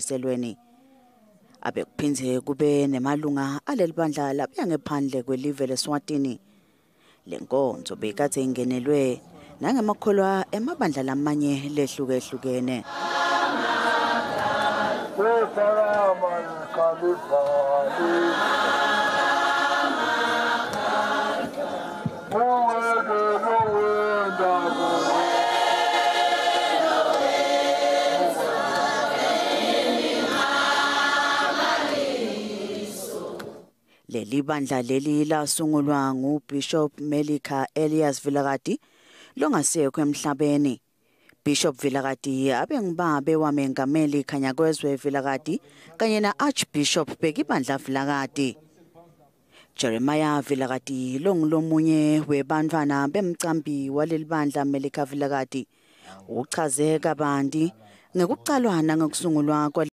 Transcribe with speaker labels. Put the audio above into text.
Speaker 1: iselweni abekuphindze kube nemalunga aleli bandla labuya ngephandle kwelive leSwatini. Lenkonzo bekade ingenelwe nangemakholwa emabandla lamanye lehlukehlukene. Leli bandla leli lasungulwa nguBishop Melika Elias Vilakazi longasekho emhlabeni. Bishop Vilakazi abengubabe wamengameli Khanyakezwe Vilakazi kanye na Archbishop Bheki Bandla Vilakazi. Jeremiah Vilakazi longulomunye webantwana bemcambi waleli bandla Melika Vilakazi uchaze kabanti ngekucalwa nangokusungulwa